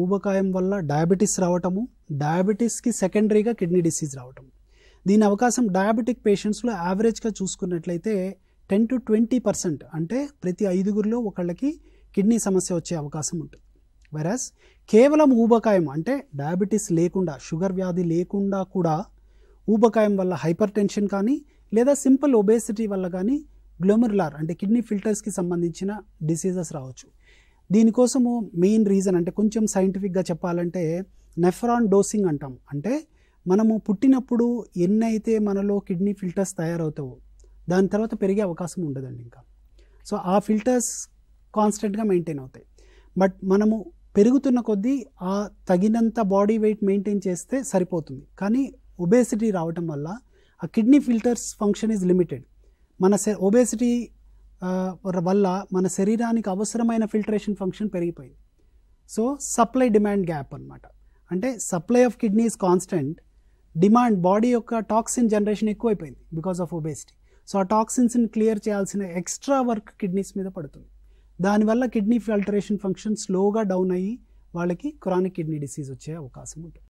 ఊబకాయం వల్ల డయాబెటీస్ రావటము, డయాబెటీస్కి సెకండరీగా కిడ్నీ డిసీజ్ రావటం. దీని అవకాశం డయాబెటిక్ పేషెంట్స్లో యావరేజ్గా చూసుకున్నట్లయితే 10 to 20%, అంటే ప్రతి 5గురిలో ఒకళ్ళకి కిడ్నీ సమస్య వచ్చే అవకాశం ఉంటుంది. వెరాస్ కేవలం ఊబకాయం అంటే డయాబెటీస్ లేకుండా, షుగర్ వ్యాధి లేకుండా కూడా ఊబకాయం వల్ల హైపర్ టెన్షన్ కానీ లేదా సింపుల్ ఒబేసిటీ వల్ల కానీ గ్లోమెరులార్ అంటే కిడ్నీ ఫిల్టర్స్కి సంబంధించిన డిసీజెస్ రావచ్చు. దీనికోసము మెయిన్ రీజన్ అంటే కొంచెం సైంటిఫిక్గా చెప్పాలంటే నెఫ్రాన్ డోసింగ్ అంటాం. అంటే మనము పుట్టినప్పుడు ఎన్నైతే మనలో కిడ్నీ ఫిల్టర్స్ తయారవుతావో దాని తర్వాత పెరిగే అవకాశం ఉండదండి ఇంకా. సో ఆ ఫిల్టర్స్ కాన్స్టెంట్గా మెయింటైన్ అవుతాయి. బట్ మనము పెరుగుతున్న కొద్దీ ఆ తగినంత బాడీ వెయిట్ మెయింటైన్ చేస్తే సరిపోతుంది. కానీ ఒబేసిటీ రావటం వల్ల ఆ kidney filters function is limited. మన ఒబేసిటీ వల్ల మన శరీరానికి అవసరమైన ఫిల్టరేషన్ ఫంక్షన్ పెరిగిపోయింది. సో సప్లై డిమాండ్ గ్యాప్ అనమాట. అంటే supply of kidneys constant, demand body యొక్క టాక్సిన్ జనరేషన్ ఎక్కువైపోయింది బికాస్ ఆఫ్ ఒబేసిటీ. సో ఆ టాక్సిన్స్ని క్లియర్ చేయాల్సిన ఎక్స్ట్రా వర్క్ కిడ్నీస్ మీద పడుతుంది. దానివల్ల కిడ్నీ ఫిల్టరేషన్ ఫంక్షన్ స్లోగా డౌన్ అయ్యి వాళ్ళకి క్రానిక్ కిడ్నీ డిసీజ్ వచ్చే అవకాశం ఉంటుంది.